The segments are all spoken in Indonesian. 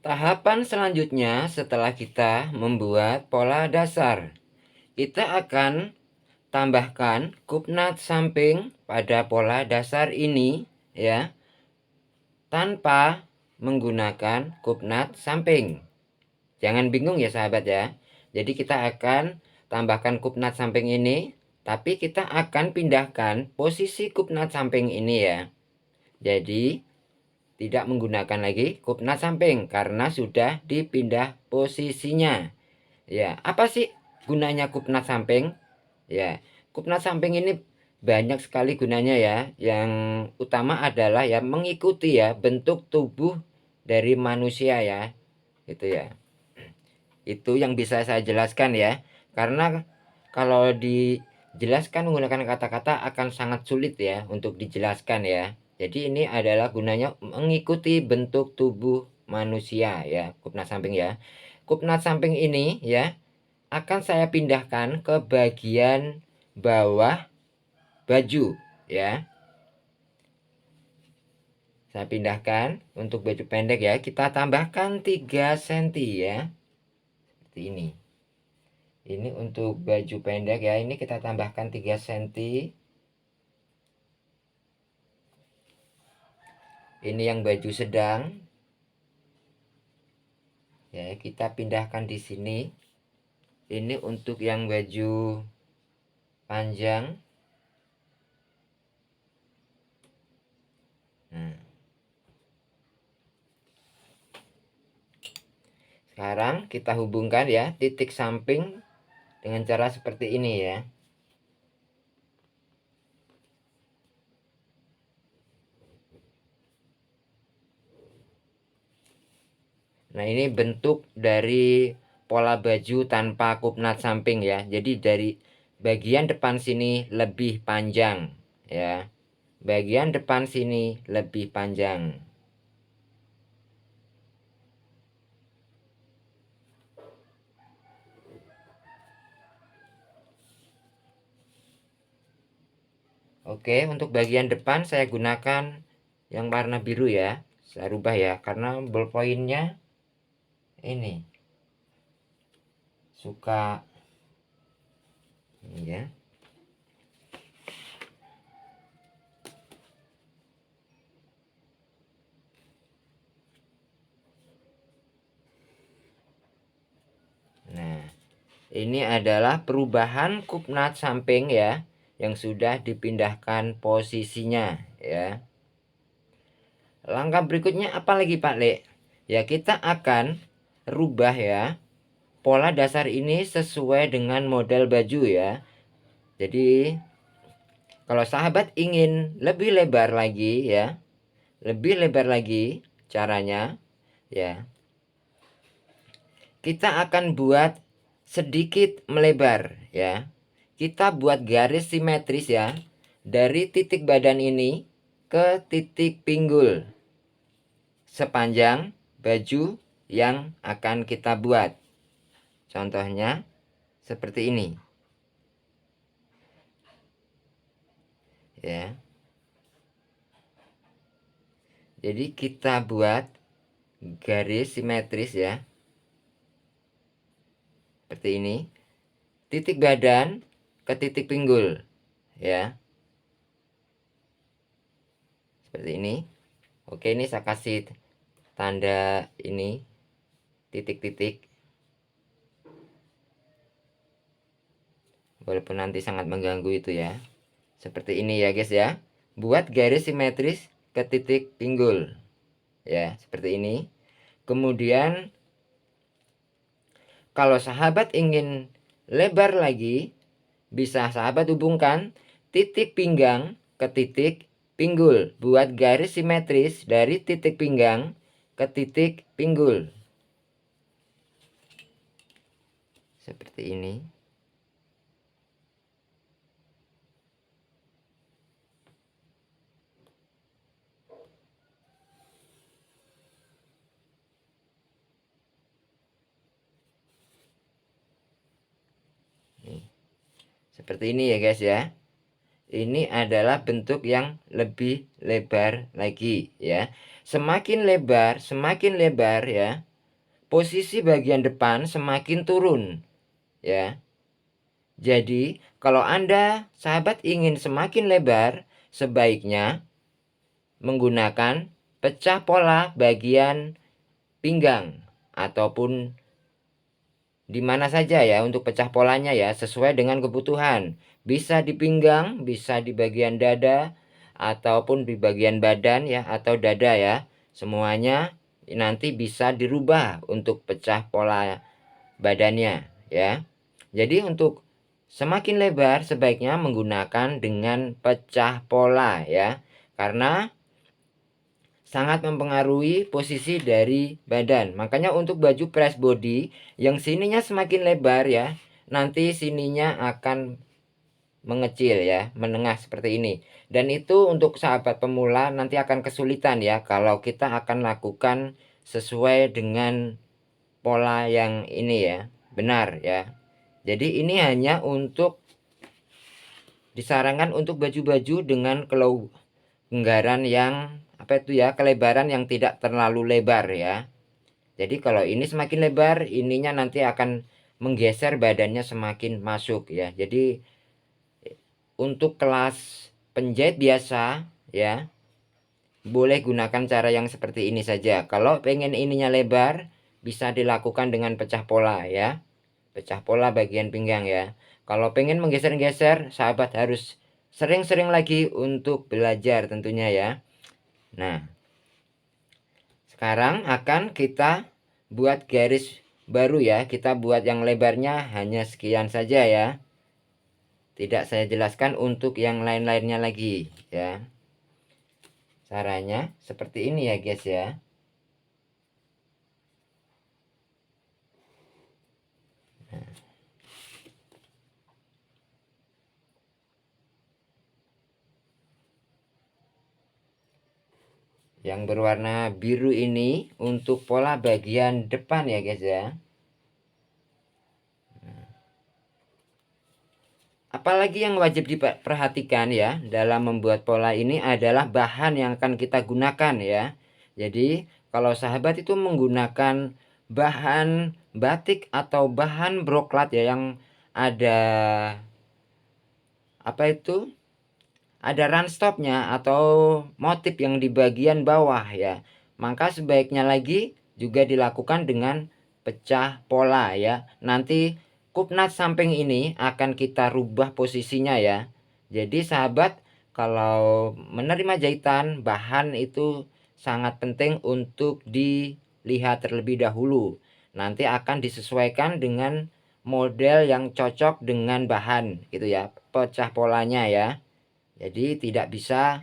Tahapan selanjutnya setelah kita membuat pola dasar, kita akan tambahkan kupnat samping pada pola dasar ini ya, tanpa menggunakan kupnat samping. Jangan bingung ya sahabat ya. Jadi kita akan tambahkan kupnat samping ini, tapi kita akan pindahkan posisi kupnat samping ini ya. Jadi tidak menggunakan lagi kupnat samping karena sudah dipindah posisinya. Ya, apa sih gunanya kupnat samping? Ya, kupnat samping ini banyak sekali gunanya ya. Yang utama adalah ya mengikuti ya bentuk tubuh dari manusia ya. Itu ya. Itu yang bisa saya jelaskan ya. Karena kalau dijelaskan menggunakan kata-kata akan sangat sulit ya untuk dijelaskan ya. Jadi ini adalah gunanya mengikuti bentuk tubuh manusia ya, kupnat samping ya. Kupnat samping ini ya akan saya pindahkan ke bagian bawah baju ya. Saya pindahkan untuk baju pendek ya. Kita tambahkan 3 cm ya. Seperti ini. Ini untuk baju pendek ya. Ini kita tambahkan 3 cm. Ini yang baju sedang. Ya, kita pindahkan di sini. Ini untuk yang baju panjang. Nah. Sekarang kita hubungkan ya titik samping dengan cara seperti ini ya. Nah, ini bentuk dari pola baju tanpa kupnat samping ya. Jadi dari bagian depan sini lebih panjang ya. Bagian depan sini lebih panjang. Oke, untuk bagian depan saya gunakan yang warna biru ya. Saya rubah ya karena ballpointnya ini suka ini ya. Nah, ini adalah perubahan kupnat samping ya yang sudah dipindahkan posisinya ya. Langkah berikutnya apa lagi Pak Le? Ya, kita akan rubah ya pola dasar ini sesuai dengan model baju ya. Jadi kalau sahabat ingin lebih lebar lagi ya, lebih lebar lagi caranya ya. Kita akan buat sedikit melebar ya. Kita buat garis simetris ya dari titik badan ini ke titik pinggul sepanjang baju yang akan kita buat. Contohnya seperti ini. Ya. Jadi kita buat garis simetris ya. Seperti ini. Titik badan ke titik pinggul ya. Seperti ini. Oke, ini saya kasih tanda ini titik-titik. Walaupun nanti sangat mengganggu itu ya. Seperti ini ya guys ya. Buat garis simetris ke titik pinggul. Ya, seperti ini. Kemudian kalau sahabat ingin lebar lagi, bisa sahabat hubungkan titik pinggang ke titik pinggul. Buat garis simetris dari titik pinggang ke titik pinggul. Seperti ini. Seperti ini ya guys ya. Ini adalah bentuk yang lebih lebar lagi ya. Semakin lebar ya. posisi bagian depan semakin turun ya. Jadi kalau Anda sahabat ingin semakin lebar, sebaiknya menggunakan pecah pola bagian pinggang ataupun di mana saja ya untuk pecah polanya ya, sesuai dengan kebutuhan. Bisa di pinggang, bisa di bagian dada ataupun di bagian badan ya, atau dada ya. Semuanya nanti bisa dirubah untuk pecah pola badannya ya. Jadi untuk semakin lebar sebaiknya menggunakan dengan pecah pola ya, karena sangat mempengaruhi posisi dari badan. Makanya untuk baju press body yang sininya semakin lebar ya, nanti sininya akan mengecil ya, menengah seperti ini. Dan itu untuk sahabat pemula nanti akan kesulitan ya kalau kita akan lakukan sesuai dengan pola yang ini ya, benar ya. Jadi ini hanya untuk disarankan untuk baju-baju dengan kelonggaran yang kelebaran yang tidak terlalu lebar ya. Jadi kalau ini semakin lebar, ininya nanti akan menggeser badannya semakin masuk ya. Jadi untuk kelas penjahit biasa ya, boleh gunakan cara yang seperti ini saja. Kalau pengen ininya lebar, bisa dilakukan dengan pecah pola ya. Pecah pola bagian pinggang ya. Kalau pengen menggeser-geser, sahabat harus sering-sering lagi untuk belajar tentunya ya. Nah, sekarang akan kita buat garis baru ya. Kita buat yang lebarnya hanya sekian saja ya. Tidak saya jelaskan untuk yang lain-lainnya lagi ya. Caranya seperti ini ya guys ya. Yang berwarna biru ini untuk pola bagian depan ya guys ya. Apalagi yang wajib diperhatikan ya dalam membuat pola ini adalah bahan yang akan kita gunakan ya. Jadi kalau sahabat itu menggunakan bahan batik atau bahan broklat ya, yang ada ada runstopnya atau motif yang di bagian bawah ya, maka sebaiknya lagi juga dilakukan dengan pecah pola ya. Nanti kupnat samping ini akan kita rubah posisinya ya. Jadi sahabat, kalau menerima jahitan, bahan itu sangat penting untuk dilihat terlebih dahulu. Nanti akan disesuaikan dengan model yang cocok dengan bahan gitu ya, pecah polanya ya. Jadi tidak bisa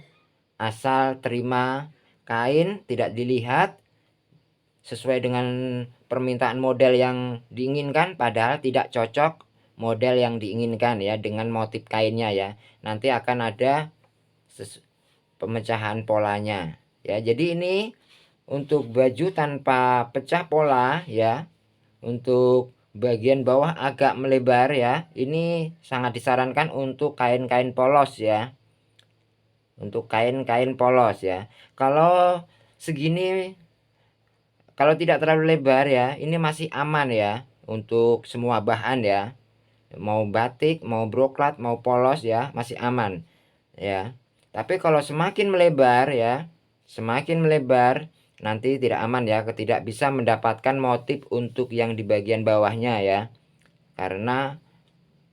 asal terima kain, tidak dilihat sesuai dengan permintaan model yang diinginkan, padahal tidak cocok model yang diinginkan ya dengan motif kainnya ya. Nanti akan ada pemecahan polanya ya. Jadi ini untuk baju tanpa pecah pola ya. Untuk bagian bawah agak melebar ya. Ini sangat disarankan untuk kain-kain polos ya. Untuk kain-kain polos ya. Kalau segini, kalau tidak terlalu lebar ya, ini masih aman ya untuk semua bahan ya. Mau batik, mau broklat, mau polos ya, masih aman ya. Tapi kalau semakin melebar ya, semakin melebar nanti tidak aman ya, tidak bisa mendapatkan motif untuk yang di bagian bawahnya ya. Karena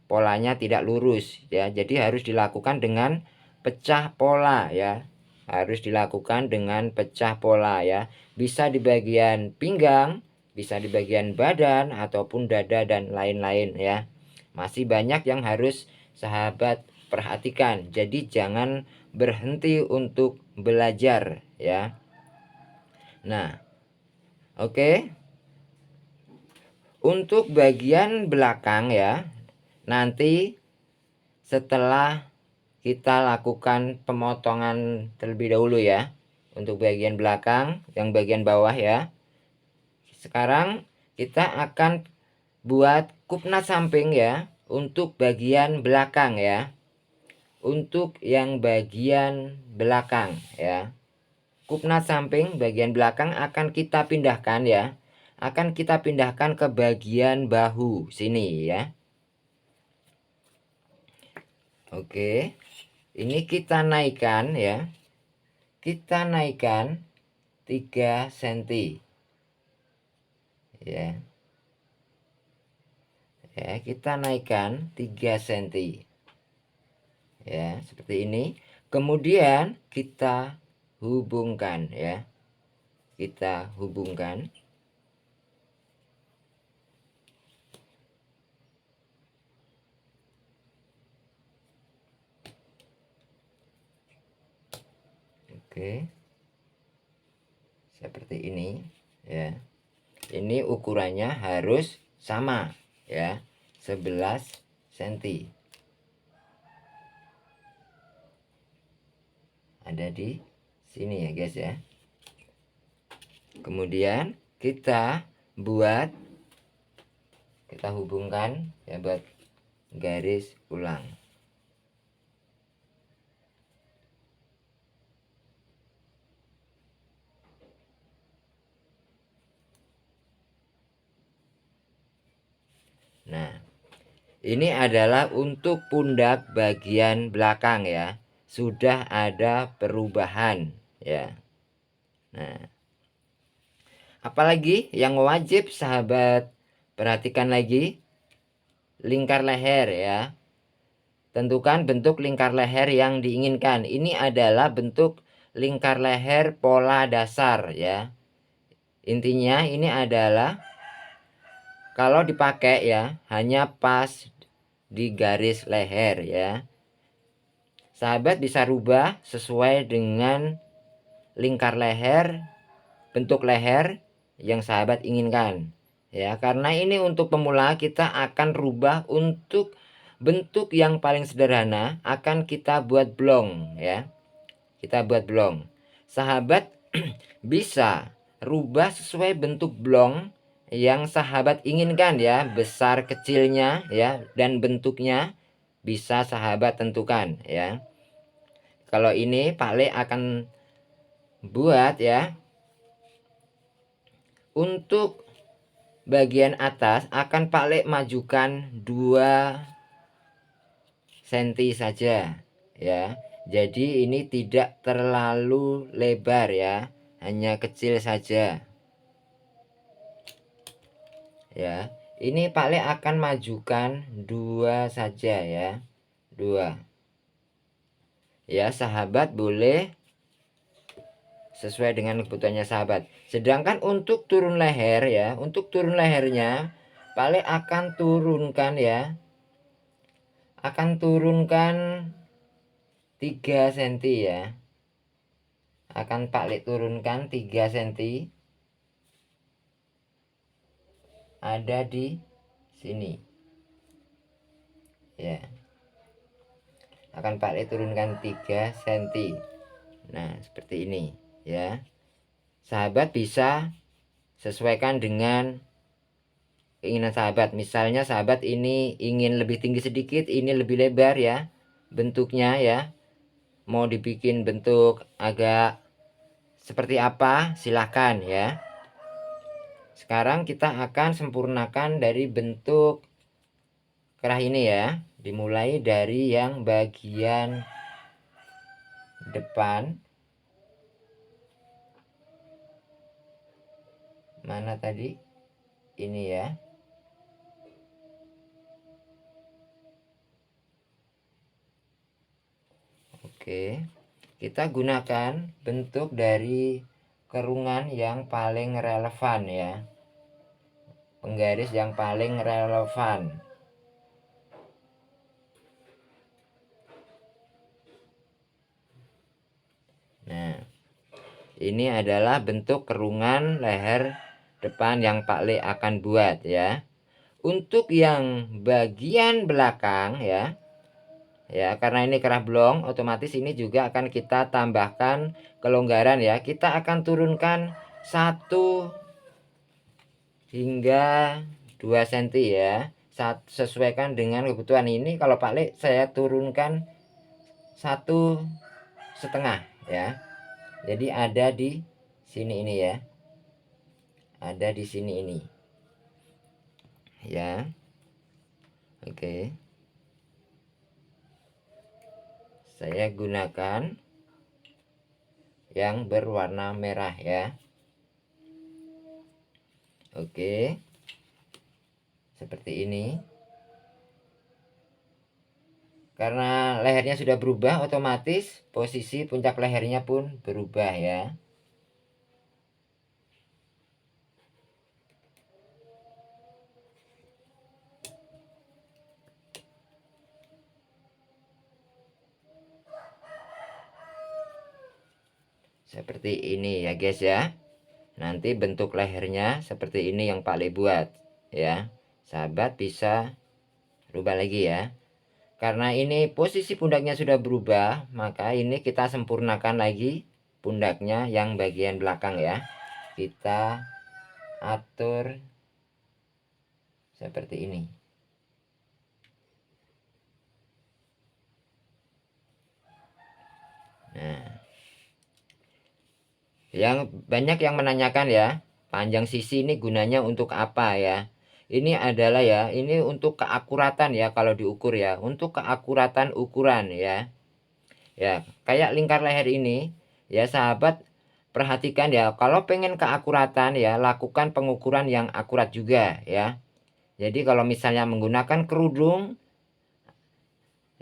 polanya tidak lurus ya. Jadi harus dilakukan dengan pecah pola ya. Harus dilakukan dengan pecah pola ya. Bisa di bagian pinggang, bisa di bagian badan ataupun dada dan lain-lain ya. Masih banyak yang harus sahabat perhatikan. Jadi jangan berhenti untuk belajar ya. Nah, oke. Untuk bagian belakang ya, nanti setelah kita lakukan pemotongan terlebih dahulu ya, untuk bagian belakang, yang bagian bawah ya. Sekarang kita akan buat kupnat samping ya, untuk bagian belakang ya. Untuk yang bagian belakang ya, kupnat samping bagian belakang akan kita pindahkan ya. akan kita pindahkan ke bagian bahu sini ya. Oke, ini kita naikkan ya. Kita naikkan 3 cm ya. Ya, kita naikkan 3 cm ya, seperti ini. Kemudian kita hubungkan ya. Kita hubungkan. Oke. Seperti ini ya. Ini ukurannya harus sama ya. 11 cm. Ada di sini ya guys ya. Kemudian kita hubungkan ya, buat garis ulang. Nah, ini adalah untuk pundak bagian belakang ya. Sudah ada perubahan ya. Nah, apalagi yang wajib sahabat perhatikan lagi, lingkar leher ya. Tentukan bentuk lingkar leher yang diinginkan. Ini adalah bentuk lingkar leher pola dasar ya. Intinya ini adalah kalau dipakai ya hanya pas di garis leher ya. Sahabat bisa rubah sesuai dengan lingkar leher, bentuk leher yang sahabat inginkan ya. Karena ini untuk pemula, kita akan rubah untuk bentuk yang paling sederhana, akan kita buat blong ya. Kita buat blong. Sahabat bisa rubah sesuai bentuk blong yang sahabat inginkan ya, besar kecilnya ya, dan bentuknya bisa sahabat tentukan ya. Kalau ini Pak Le akan buat ya, untuk bagian atas akan Pak Le majukan 2 cm saja ya. Jadi ini tidak terlalu lebar ya, hanya kecil saja ya. Ini Pak Le akan majukan 2 saja ya, 2 ya. Sahabat boleh sesuai dengan kebutuhannya sahabat. Sedangkan untuk turun leher ya, untuk turun lehernya Pak Le akan turunkan ya, akan turunkan 3 cm ya. Akan Pak Le turunkan 3 cm. Ada di sini ya. Akan Pak Le turunkan 3 cm. Nah, seperti ini ya. Sahabat bisa sesuaikan dengan keinginan sahabat. Misalnya sahabat ini ingin lebih tinggi sedikit, ini lebih lebar ya bentuknya ya. Mau dibikin bentuk agak seperti apa, silahkan ya. Sekarang kita akan sempurnakan dari bentuk kerah ini ya. Dimulai dari yang bagian depan. Mana tadi? Ini ya. Oke. Kita gunakan bentuk dari kerungan yang paling relevan ya. Penggaris yang paling relevan. Nah, ini adalah bentuk kerungan leher depan yang Pak Le akan buat ya. Untuk yang bagian belakang ya, karena ini kerah blong, otomatis ini juga akan kita tambahkan kelonggaran ya. Kita akan turunkan 1 hingga 2 cm ya. Sesuaikan dengan kebutuhan. Ini kalau Pak Le saya turunkan 1,5 ya. Jadi ada di sini ini ya. ada di sini ini ya. Oke, saya gunakan yang berwarna merah ya. Oke, seperti ini. Karena lehernya sudah berubah, otomatis posisi puncak lehernya pun berubah ya. Seperti ini ya guys ya. Nanti bentuk lehernya seperti ini yang Pak Le buat ya. Sahabat bisa rubah lagi ya. Karena ini posisi pundaknya sudah berubah, maka ini kita sempurnakan lagi pundaknya yang bagian belakang ya. Kita atur seperti ini. Nah, yang banyak yang menanyakan ya, panjang sisi ini gunanya untuk apa ya? Ini adalah ya, ini untuk keakuratan ya kalau diukur ya, untuk keakuratan ukuran ya. Ya, kayak lingkar leher ini ya sahabat, perhatikan ya, kalau pengen keakuratan ya lakukan pengukuran yang akurat juga ya. Jadi kalau misalnya menggunakan kerudung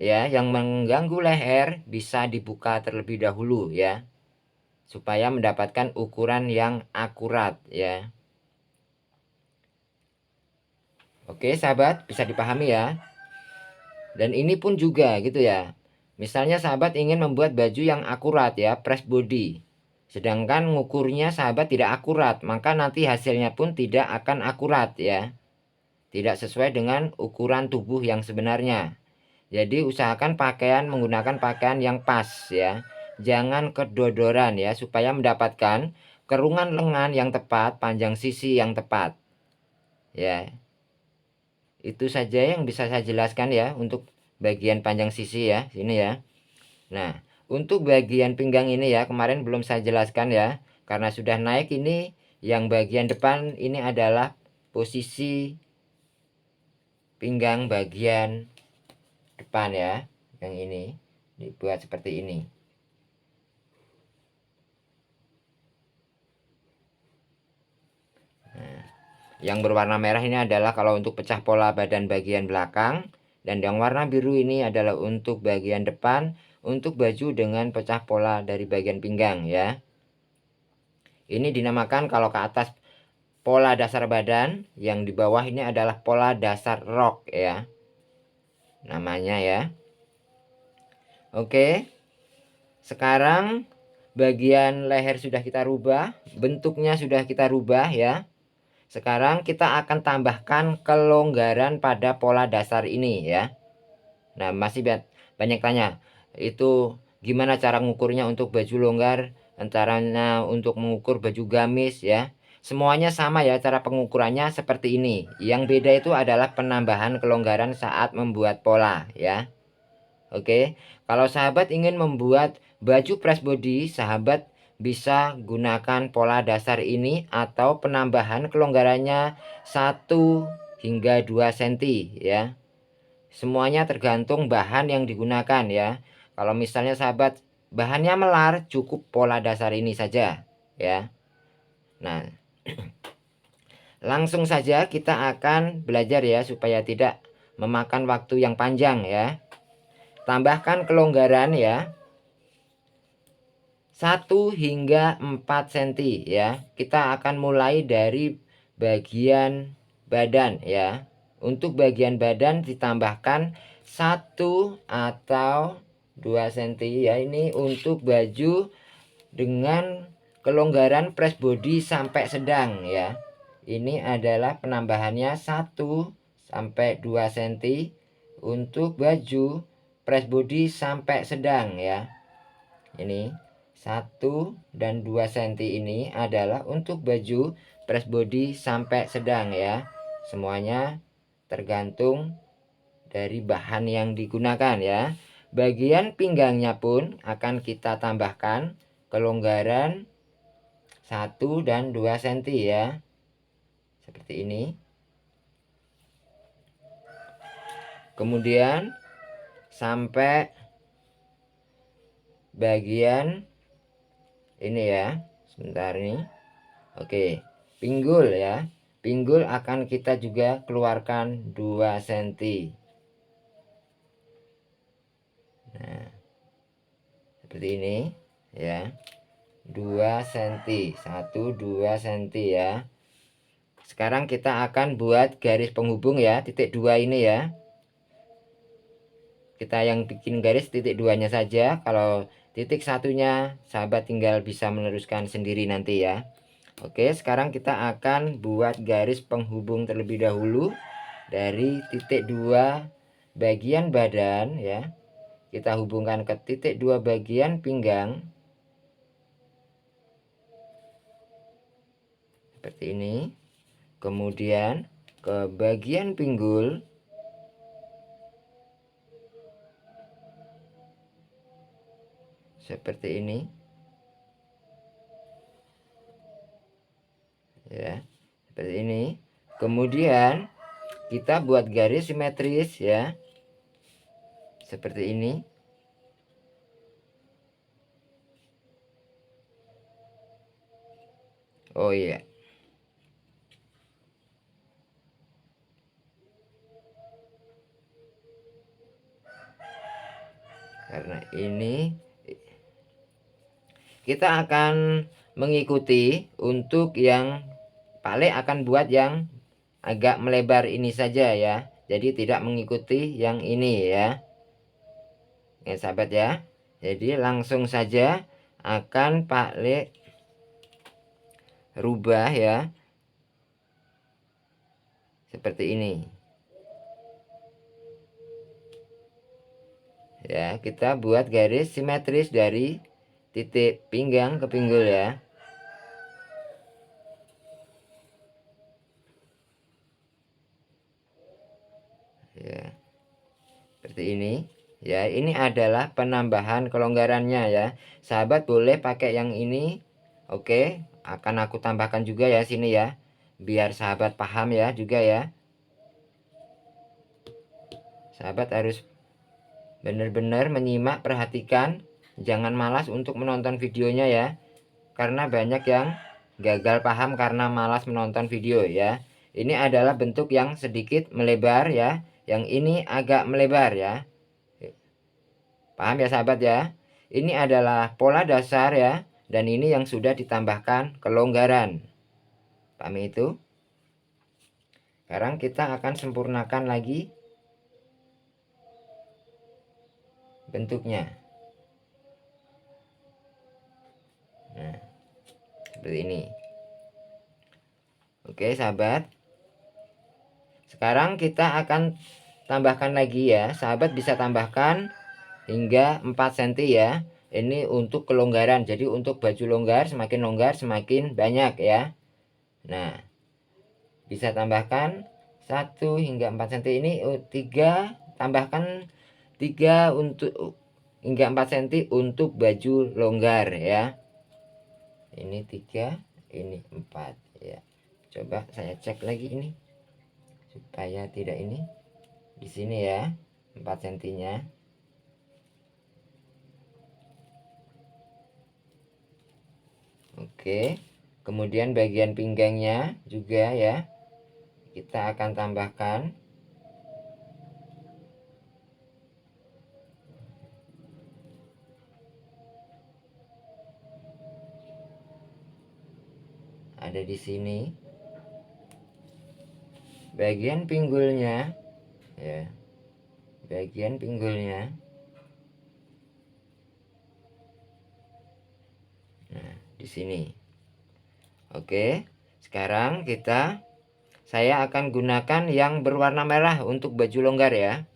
ya yang mengganggu leher, bisa dibuka terlebih dahulu ya, supaya mendapatkan ukuran yang akurat ya. Oke sahabat, bisa dipahami ya. Dan ini pun juga gitu ya. Misalnya sahabat ingin membuat baju yang akurat ya, press body. Sedangkan ngukurnya sahabat tidak akurat, maka nanti hasilnya pun tidak akan akurat ya. Tidak sesuai dengan ukuran tubuh yang sebenarnya. Jadi usahakan menggunakan pakaian yang pas ya. Jangan kedodoran ya, supaya mendapatkan kerungan lengan yang tepat, panjang sisi yang tepat. Ya. Itu saja yang bisa saya jelaskan ya untuk bagian panjang sisi ya, sini ya. Nah, untuk bagian pinggang ini ya, kemarin belum saya jelaskan ya, karena sudah naik ini, yang bagian depan ini adalah posisi pinggang bagian depan ya, yang ini dibuat seperti ini. Nah, yang berwarna merah ini adalah kalau untuk pecah pola badan bagian belakang, dan yang warna biru ini adalah untuk bagian depan, untuk baju dengan pecah pola dari bagian pinggang ya. Ini dinamakan kalau ke atas pola dasar badan, yang di bawah ini adalah pola dasar rok ya, namanya ya. Oke, sekarang bagian leher sudah kita rubah, bentuknya sudah kita rubah ya. Sekarang kita akan tambahkan kelonggaran pada pola dasar ini ya. Nah, masih banyak tanya, itu gimana cara mengukurnya untuk baju longgar, caranya untuk mengukur baju gamis ya. Semuanya sama ya, cara pengukurannya seperti ini. Yang beda itu adalah penambahan kelonggaran saat membuat pola ya. Oke, kalau sahabat ingin membuat baju press body, sahabat bisa gunakan pola dasar ini atau penambahan kelonggarannya 1 hingga 2 cm ya. Semuanya tergantung bahan yang digunakan ya. Kalau misalnya sahabat bahannya melar, cukup pola dasar ini saja ya. Nah, langsung saja kita akan belajar ya, supaya tidak memakan waktu yang panjang ya. Tambahkan kelonggaran ya 1 hingga 4 cm ya. Kita akan mulai dari bagian badan ya. Untuk bagian badan ditambahkan 1 atau 2 cm ya. Ini untuk baju dengan kelonggaran press body sampai sedang ya. Ini adalah penambahannya 1 sampai 2 cm untuk baju press body sampai sedang ya. Ini 1 dan 2 cm ini adalah untuk baju press body sampai sedang ya. Semuanya tergantung dari bahan yang digunakan ya. Bagian pinggangnya pun akan kita tambahkan kelonggaran 1 dan 2 cm ya. seperti ini. Kemudian sampai bagian ini ya, sebentar nih. Oke, pinggul ya. Pinggul akan kita juga keluarkan 2 cm. Nah, seperti ini ya. 2 cm, 1 2 cm ya. Sekarang kita akan buat garis penghubung ya, titik 2 ini ya. Kita yang bikin garis titik 2-nya saja. Kalau titik 1-nya sahabat tinggal bisa meneruskan sendiri nanti ya. Oke, sekarang kita akan buat garis penghubung terlebih dahulu dari titik 2 bagian badan ya. Kita hubungkan ke titik 2 bagian pinggang. Seperti ini. Kemudian ke bagian pinggul. Seperti ini. Ya, seperti ini. Kemudian kita buat garis simetris ya, seperti ini. Oh iya, karena ini kita akan mengikuti untuk yang paling akan buat yang agak melebar ini saja ya, jadi tidak mengikuti yang ini ya. Ya sahabat ya, jadi langsung saja akan Pak Le rubah ya, seperti ini ya. Kita buat garis simetris dari titik pinggang ke pinggul ya. Ya, seperti ini ya. Ini adalah penambahan kelonggarannya ya. Sahabat boleh pakai yang ini. Oke, akan aku tambahkan juga ya sini ya, biar sahabat paham ya juga ya. Sahabat harus benar-benar menyimak, perhatikan, jangan malas untuk menonton videonya ya, karena banyak yang gagal paham karena malas menonton video ya. Ini adalah bentuk yang sedikit melebar ya, yang ini agak melebar ya. Paham ya sahabat ya? Ini adalah pola dasar ya, dan ini yang sudah ditambahkan kelonggaran. Paham itu? Sekarang kita akan sempurnakan lagi bentuknya. Nah, seperti ini. Oke sahabat, sekarang kita akan tambahkan lagi ya. Sahabat bisa tambahkan hingga 4 cm ya. Ini untuk kelonggaran, jadi untuk baju longgar semakin banyak ya. Nah, bisa tambahkan 1 hingga 4 cm ini. 3 tambahkan 3 untuk hingga 4 cm untuk baju longgar ya. Ini 3, ini 4 ya. Coba saya cek lagi ini supaya tidak ini. Di sini ya, 4 cm-nya. Oke. Kemudian bagian pinggangnya juga ya. Kita akan tambahkan ada di sini. Bagian pinggulnya ya. Bagian pinggulnya. Nah, di sini. Oke. Sekarang saya akan gunakan yang berwarna merah untuk baju longgar ya.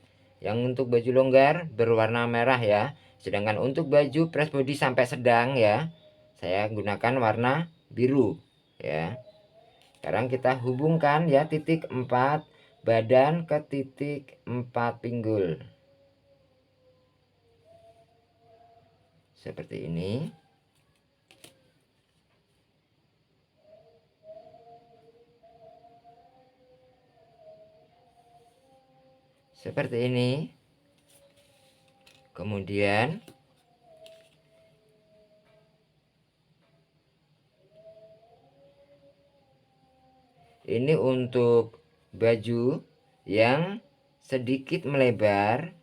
Yang untuk baju longgar berwarna merah ya. Sedangkan untuk baju press body sampai sedang ya, saya gunakan warna biru ya. Sekarang kita hubungkan ya titik 4 badan ke titik 4 pinggul. Seperti ini. seperti ini. Kemudian ini untuk baju yang sedikit melebar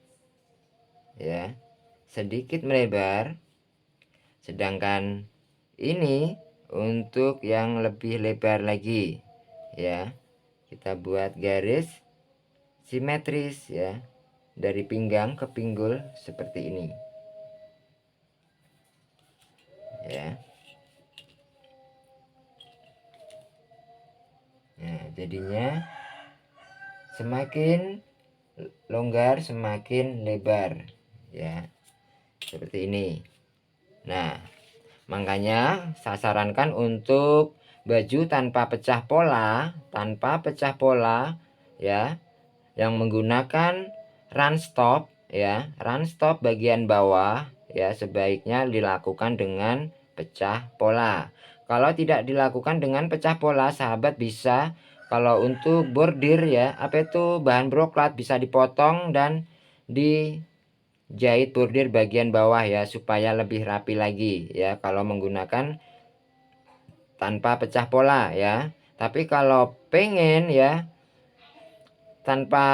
ya, sedikit melebar. Sedangkan ini untuk yang lebih lebar lagi ya. Kita buat garis simetris ya, dari pinggang ke pinggul seperti ini ya. Nah, jadinya semakin longgar semakin lebar ya, seperti ini. Nah, makanya saya sarankan untuk baju tanpa pecah pola ya, yang menggunakan run stop ya, run stop bagian bawah ya, sebaiknya dilakukan dengan pecah pola. Kalau tidak dilakukan dengan pecah pola, sahabat bisa, kalau untuk bordir ya, apa itu, bahan broklat bisa dipotong dan dijahit bordir bagian bawah ya, supaya lebih rapi lagi ya kalau menggunakan tanpa pecah pola ya. Tapi kalau pengen ya tanpa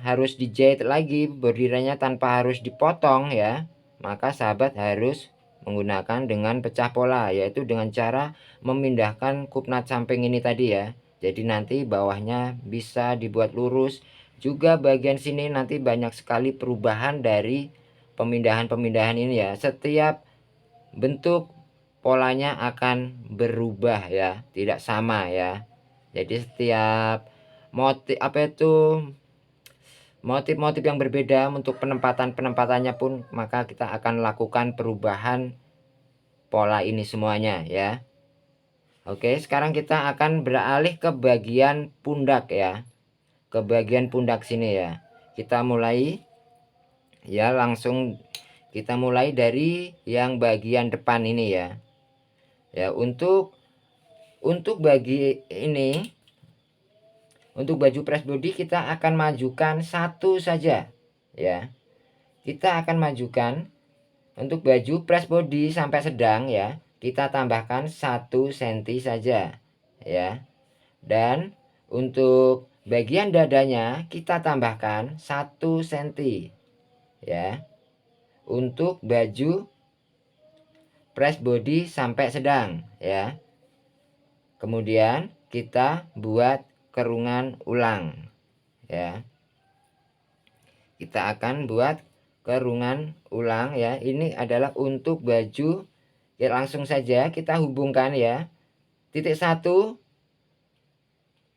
harus dijahit lagi bordirannya, tanpa harus dipotong ya, maka sahabat harus menggunakan dengan pecah pola, yaitu dengan cara memindahkan kupnat samping ini tadi ya. Jadi nanti bawahnya bisa dibuat lurus, juga bagian sini nanti banyak sekali perubahan dari pemindahan-pemindahan ini ya. Setiap bentuk polanya akan berubah ya, tidak sama ya. Jadi setiap motif motif yang berbeda untuk penempatannya pun, maka kita akan lakukan perubahan pola ini semuanya ya. Oke, sekarang kita akan beralih ke bagian pundak ya, ke bagian pundak sini ya. Kita mulai ya, langsung kita mulai dari yang bagian depan ini ya. Ya, untuk bagi ini, untuk baju press body kita akan majukan satu saja ya. Kita akan majukan untuk baju press body sampai sedang ya, kita tambahkan 1 cm saja ya. Dan untuk bagian dadanya kita tambahkan 1 cm ya, untuk baju press body sampai sedang ya. Kemudian kita buat kerungan ulang ya. Kita akan buat kerungan ulang ya. Ini adalah untuk baju ya, langsung saja kita hubungkan ya. Titik 1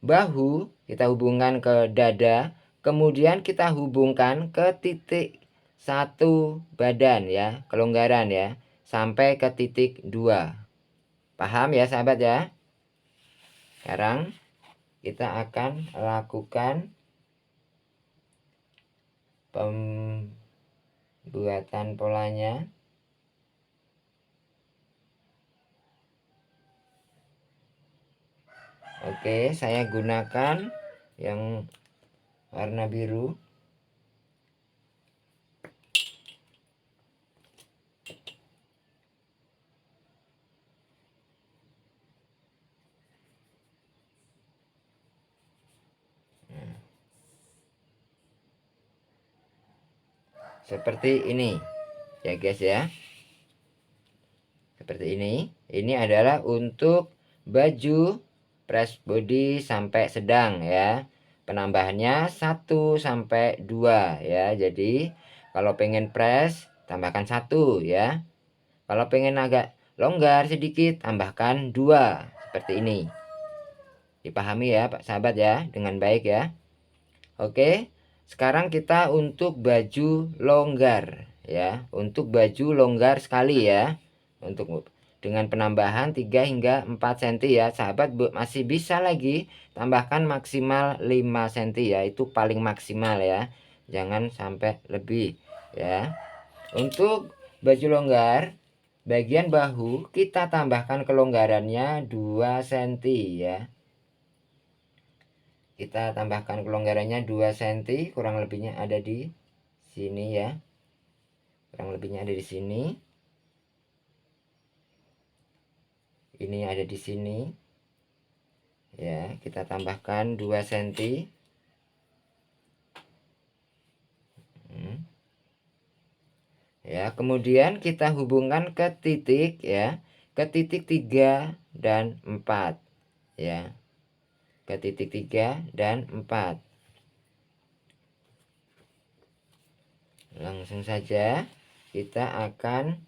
bahu kita hubungkan ke dada, kemudian kita hubungkan ke titik 1 badan ya, kelonggaran ya, sampai ke titik 2. Paham ya sahabat ya? Sekarang kita akan lakukan pembuatan polanya. Oke, saya gunakan yang warna biru. Seperti ini ya guys ya, seperti ini. Ini adalah untuk baju press body sampai sedang ya, penambahannya 1 sampai 2 ya. Jadi kalau pengen press tambahkan 1 ya, kalau pengen agak longgar sedikit tambahkan 2, seperti ini. Dipahami ya Pak sahabat ya, dengan baik ya. Oke, sekarang kita untuk baju longgar ya, untuk baju longgar sekali ya, untuk dengan penambahan 3 hingga 4 cm ya sahabat. Masih bisa lagi tambahkan maksimal 5 cm ya, itu paling maksimal ya, jangan sampai lebih ya. Untuk baju longgar bagian bahu kita tambahkan kelonggarannya 2 cm ya. kita tambahkan kelonggarannya 2 cm, kurang lebihnya ada di sini ya. Kurang lebihnya ada di sini. Ini ada di sini. Ya, kita tambahkan 2 cm. Ya, kemudian kita hubungkan ke titik ya, ke titik 3 dan 4 ya. Ke titik 3 dan 4. Langsung saja kita akan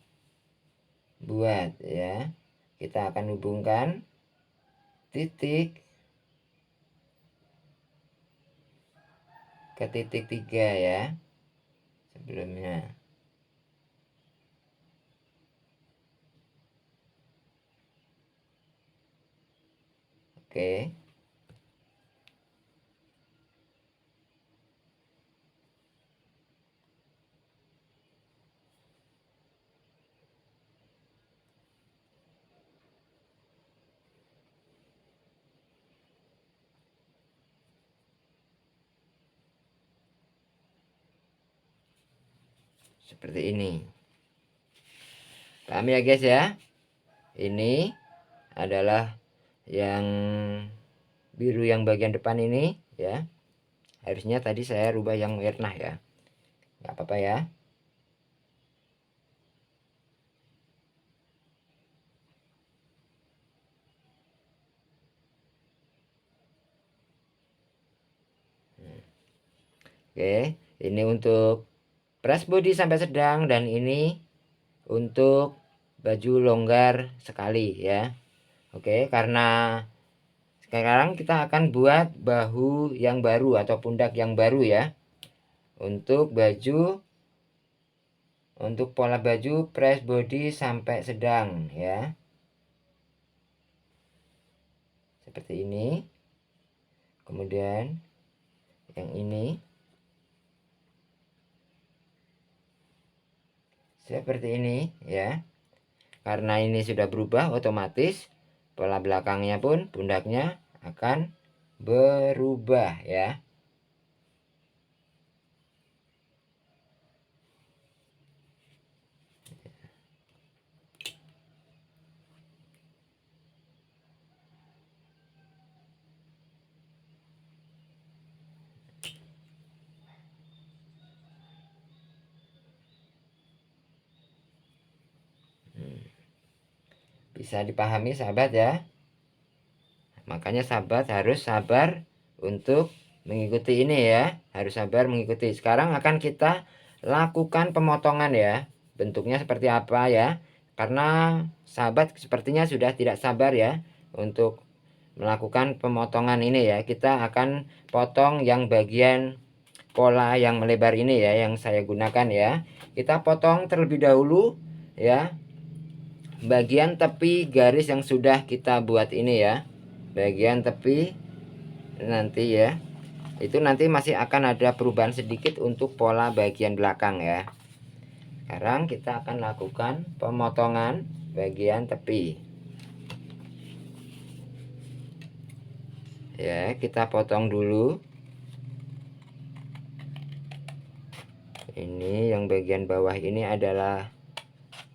buat ya. Kita akan hubungkan titik ke titik 3 ya. Sebelumnya. Oke. Seperti ini. Paham ya guys ya? Ini adalah yang biru yang bagian depan ini ya. Harusnya tadi saya rubah yang warna ya. Nggak apa-apa ya. Oke, ini untuk press body sampai sedang, dan ini untuk baju longgar sekali ya. Oke, karena sekarang kita akan buat bahu yang baru atau pundak yang baru ya. Untuk baju, untuk pola baju press body sampai sedang ya. Seperti ini. Kemudian yang ini seperti ini ya. Karena ini sudah berubah, otomatis pola belakangnya pun pundaknya akan berubah ya. Bisa dipahami sahabat ya. Makanya sahabat harus sabar untuk mengikuti ini ya. Harus sabar mengikuti. Sekarang akan kita lakukan pemotongan ya. Bentuknya seperti apa ya. Karena sahabat sepertinya sudah tidak sabar ya untuk melakukan pemotongan ini ya. Kita akan potong yang bagian pola yang melebar ini ya, yang saya gunakan ya. Kita potong terlebih dahulu ya bagian tepi garis yang sudah kita buat ini ya. Bagian tepi nanti ya, itu nanti masih akan ada perubahan sedikit untuk pola bagian belakang ya. Sekarang kita akan lakukan pemotongan bagian tepi ya. Kita potong dulu ini. Yang bagian bawah ini adalah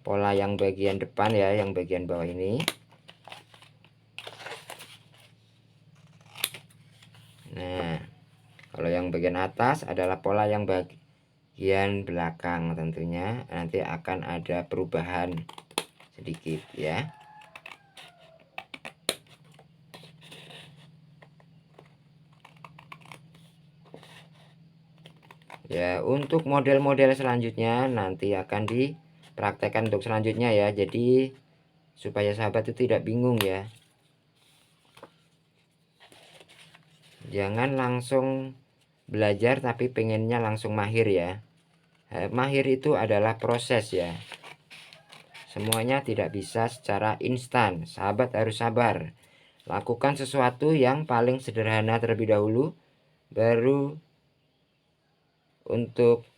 pola yang bagian depan ya, yang bagian bawah ini. Nah, kalau yang bagian atas adalah pola yang bagian belakang. Tentunya nanti akan ada perubahan sedikit ya. Ya, untuk model-model selanjutnya nanti akan dipraktekkan untuk selanjutnya ya. Jadi supaya sahabat itu tidak bingung ya. Jangan langsung belajar tapi pengennya langsung mahir ya. Mahir itu adalah proses ya. Semuanya tidak bisa secara instan. Sahabat harus sabar. Lakukan sesuatu yang paling sederhana terlebih dahulu, baru untuk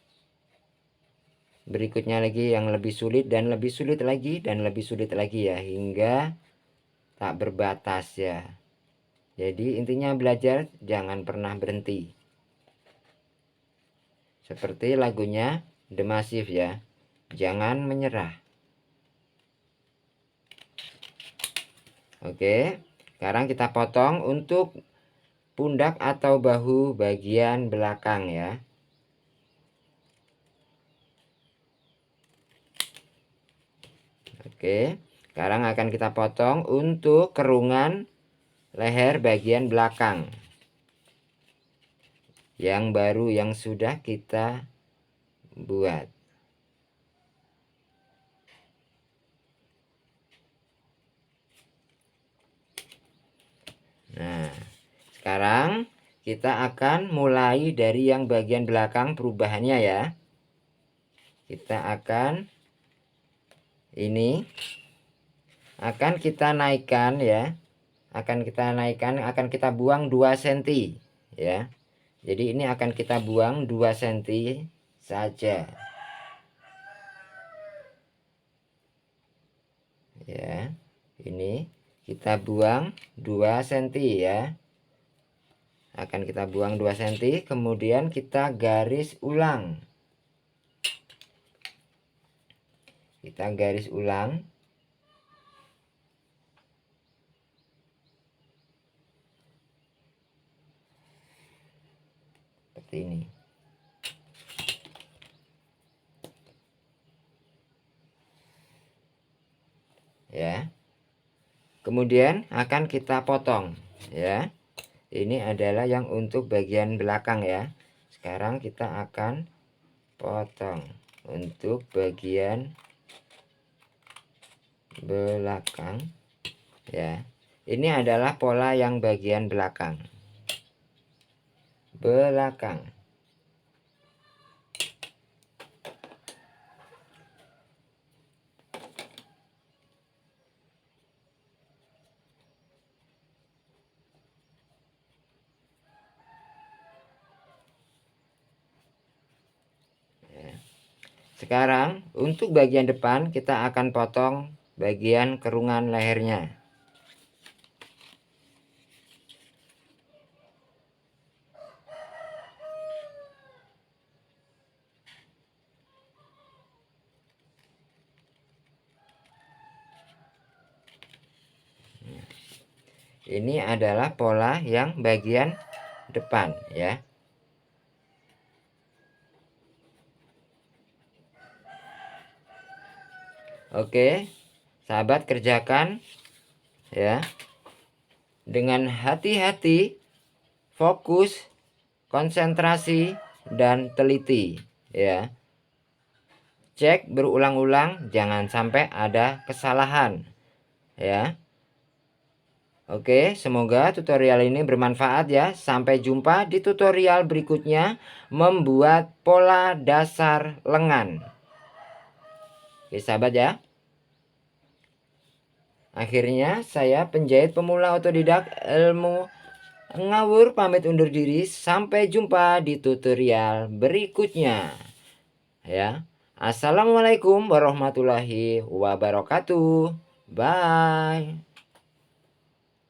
berikutnya lagi yang lebih sulit dan lebih sulit lagi dan lebih sulit lagi ya, hingga tak berbatas ya. Jadi intinya belajar jangan pernah berhenti. Seperti lagunya The Massive ya. Jangan menyerah. Oke, sekarang kita potong untuk pundak atau bahu bagian belakang ya. Oke, sekarang akan kita potong untuk kerungan leher bagian belakang yang baru yang sudah kita buat. Nah, sekarang kita akan mulai dari yang bagian belakang perubahannya ya. Kita akan ini akan kita naikkan ya. Akan kita buang 2 cm ya. Jadi ini akan kita buang 2 cm saja. Ya. Ini kita buang 2 cm ya. Akan kita buang 2 cm, kemudian kita garis ulang. Kita garis ulang. Seperti ini. Ya. Kemudian akan kita potong ya. Ini adalah yang untuk bagian belakang ya. Sekarang kita akan potong untuk bagian belakang ya. Ini adalah pola yang bagian belakang. Sekarang untuk bagian depan kita akan potong bagian kerungan lehernya. Ini adalah pola yang bagian depan ya. Oke, sahabat kerjakan ya. Dengan hati-hati, fokus, konsentrasi dan teliti ya. Cek berulang-ulang, jangan sampai ada kesalahan ya. Oke, semoga tutorial ini bermanfaat ya. Sampai jumpa di tutorial berikutnya membuat pola dasar lengan. Oke, sahabat ya. Akhirnya saya penjahit pemula otodidak ilmu ngawur pamit undur diri. Sampai jumpa di tutorial berikutnya. Ya. Assalamualaikum warahmatullahi wabarakatuh. Bye.